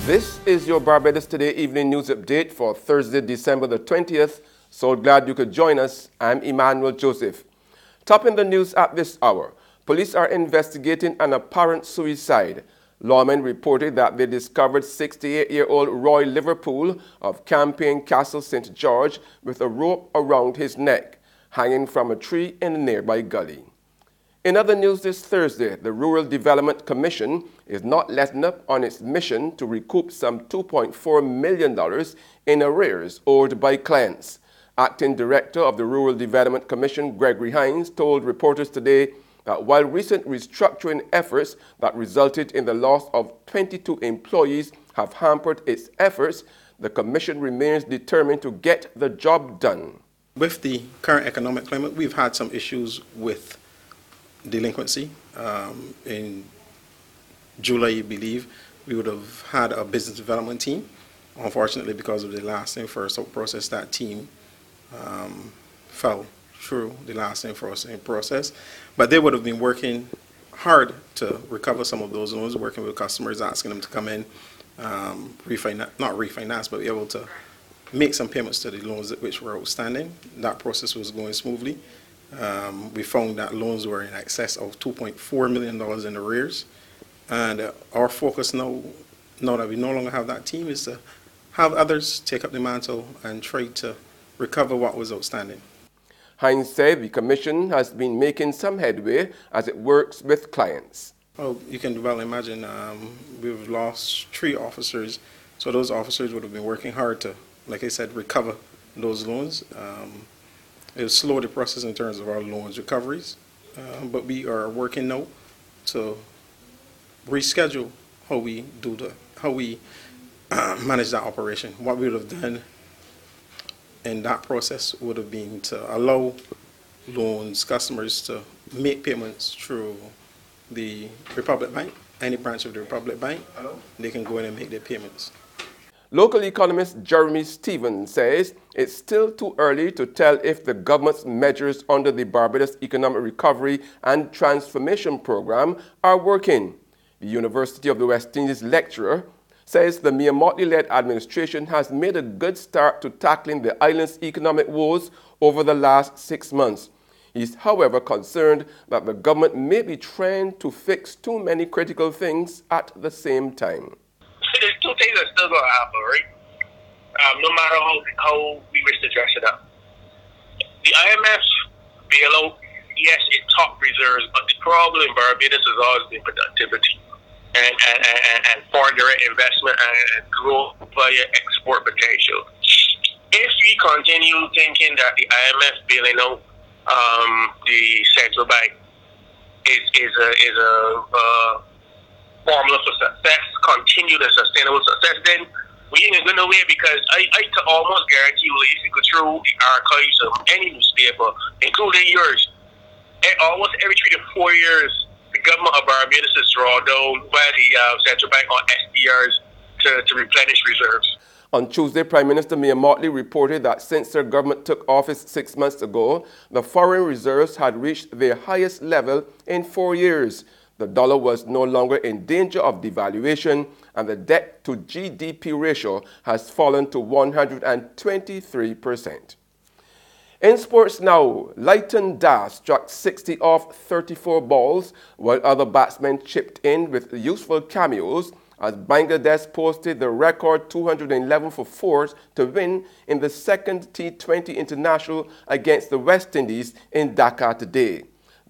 This is your Barbados Today Evening News Update for Thursday, December the 20th. So glad you could join us. I'm Emmanuel Joseph. Topping the news at this hour, police are investigating an apparent suicide. Lawmen reported that they discovered 68-year-old Roy Liverpool of Campaign Castle St. George with a rope around his neck, hanging from a tree in a nearby gully. In other news this Thursday, the Rural Development Commission is not letting up on its mission to recoup some $2.4 million in arrears owed by clients. Acting Director of the Rural Development Commission, Gregory Hines, told reporters today that while recent restructuring efforts that resulted in the loss of 22 employees have hampered its efforts, the Commission remains determined to get the job done. With the current economic climate, we've had some issues with delinquency. In July, I believe, we would have had a business development team. Unfortunately, because of the last in first out process, that team fell through the last in first out process. But they would have been working hard to recover some of those loans, working with customers, asking them to come in, not refinance, but be able to make some payments to the loans which were outstanding. That process was going smoothly. We found that loans were in excess of $2.4 million in arrears. And our focus now that we no longer have that team, is to have others take up the mantle and try to recover what was outstanding. Hines said the Commission has been making some headway as it works with clients. Well, you can well imagine we've lost 3 officers, so those officers would have been working hard to, like I said, recover those loans. It will slow the process in terms of our loans recoveries, but we are working now to reschedule how we manage that operation. What we would have done in that process would have been to allow customers to make payments through the Republic Bank, any branch of the Republic Bank. They can go in and make their payments. Local economist Jeremy Stevens says it's still too early to tell if the government's measures under the Barbados Economic Recovery and Transformation Program are working. The University of the West Indies lecturer says the Mia Motley-led administration has made a good start to tackling the island's economic woes over the last 6 months. He's, however, concerned that the government may be trying to fix too many critical things at the same time. There's 2 things that's still going to happen, right? No matter how we wish to dress it up. The IMF bailout, yes, it topped reserves, but the problem in Barbados has always been productivity and foreign direct investment and growth via export potential. If we continue thinking that the IMF bailing out the central bank is a formula for success, continued and sustainable success, then we ain't going nowhere, because I can almost guarantee you, if you go through the archives of any newspaper, including yours, almost every 3 to 4 years, the government of Barbados is drawn down by the central bank on SDRs to replenish reserves. On Tuesday, Prime Minister Mia Motley reported that since their government took office 6 months ago, the foreign reserves had reached their highest level in 4 years. The dollar was no longer in danger of devaluation, and the debt to GDP ratio has fallen to 123%. In sports now, Leighton Das struck 60 off 34 balls, while other batsmen chipped in with useful cameos as Bangladesh posted the record 211 for 4s to win in the second T20 International against the West Indies in Dhaka today.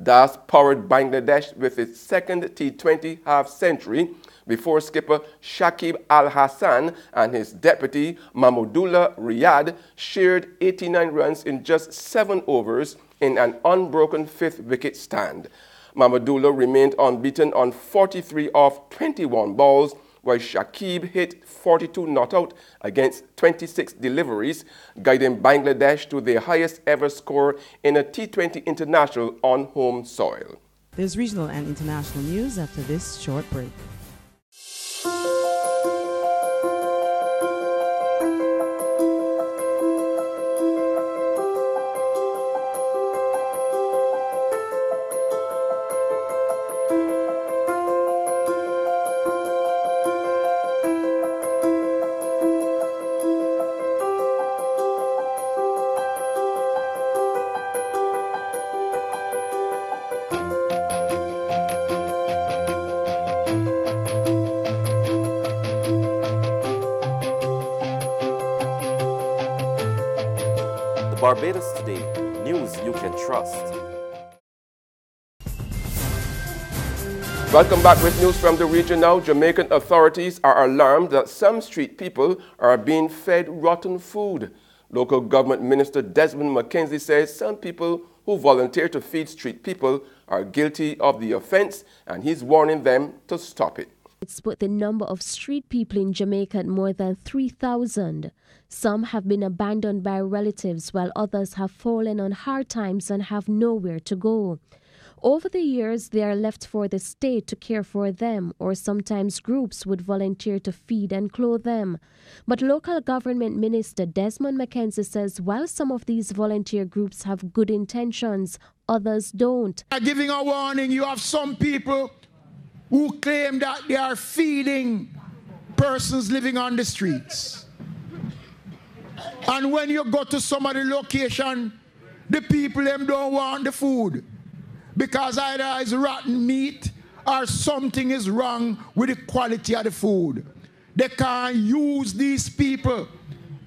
Das powered Bangladesh with its second T20 half-century before skipper Shakib Al-Hassan and his deputy Mahmudullah Riyad shared 89 runs in just 7 overs in an unbroken 5th wicket stand. Mahmudullah remained unbeaten on 43 off 21 balls, while Shakib hit 42 not out against 26 deliveries, guiding Bangladesh to their highest ever score in a T20 international on home soil. There's regional and international news after this short break. Barbados Today, news you can trust. Welcome back with news from the region now. Jamaican authorities are alarmed that some street people are being fed rotten food. Local government minister Desmond Mackenzie says some people who volunteer to feed street people are guilty of the offense, and he's warning them to stop it. It's put the number of street people in Jamaica at more than 3,000. Some have been abandoned by relatives, while others have fallen on hard times and have nowhere to go. Over the years, they are left for the state to care for them, or sometimes groups would volunteer to feed and clothe them. But local government minister Desmond Mackenzie says while some of these volunteer groups have good intentions, others don't. Giving a warning, you have some people who claim that they are feeding persons living on the streets. And when you go to some of the location, the people them don't want the food, because either it's rotten meat or something is wrong with the quality of the food. They can't use these people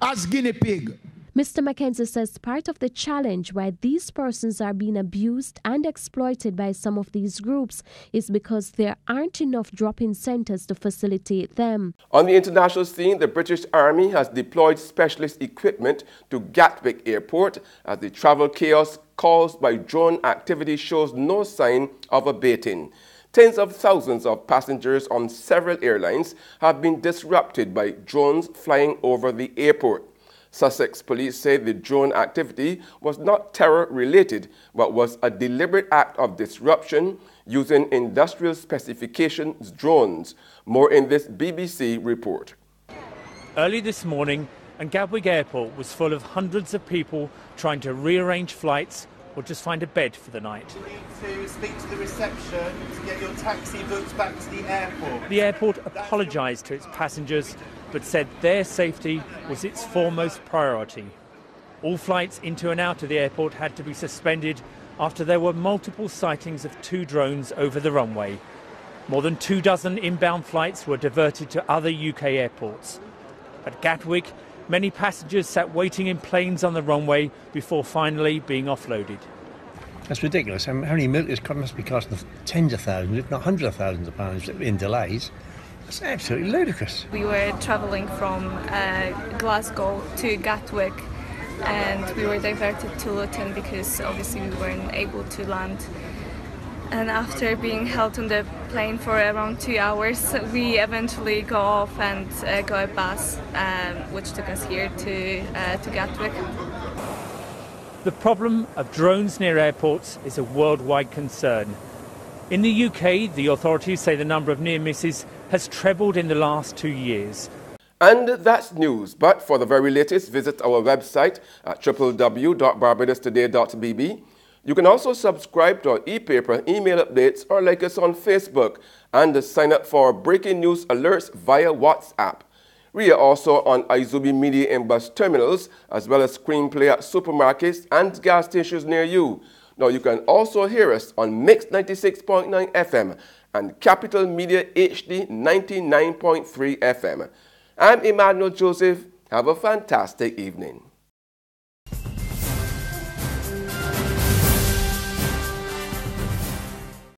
as guinea pig. Mr. Mackenzie says part of the challenge why these persons are being abused and exploited by some of these groups is because there aren't enough drop-in centers to facilitate them. On the international scene, the British Army has deployed specialist equipment to Gatwick Airport as the travel chaos caused by drone activity shows no sign of abating. Tens of thousands of passengers on several airlines have been disrupted by drones flying over the airport. Sussex police say the drone activity was not terror-related, but was a deliberate act of disruption using industrial specifications drones. More in this BBC report. Early this morning, and Gatwick Airport was full of hundreds of people trying to rearrange flights or just find a bed for the night. You need to speak to the reception to get your taxi booked back to the airport. The airport apologised to its passengers, but said their safety was its foremost priority. All flights into and out of the airport had to be suspended after there were multiple sightings of two drones over the runway. More than 24 inbound flights were diverted to other UK airports. At Gatwick, many passengers sat waiting in planes on the runway before finally being offloaded. That's ridiculous. How many millions must be costing tens of thousands, if not hundreds of thousands of pounds in delays? It's absolutely ludicrous. We were travelling from Glasgow to Gatwick, and we were diverted to Luton because obviously we weren't able to land. And after being held on the plane for around 2 hours, we eventually got off and got a bus, which took us here to Gatwick. The problem of drones near airports is a worldwide concern. In the UK, the authorities say the number of near misses has trebled in the last 2 years. And that's news, but for the very latest, visit our website at www.barbadostoday.bb. You can also subscribe to our e-paper, email updates, or like us on Facebook, and sign up for breaking news alerts via WhatsApp. We are also on Izubi Media in bus terminals, as well as screenplay at supermarkets and gas stations near you. Now you can also hear us on Mix 96.9 FM and Capital Media HD 99.3 FM. I'm Emmanuel Joseph. Have a fantastic evening.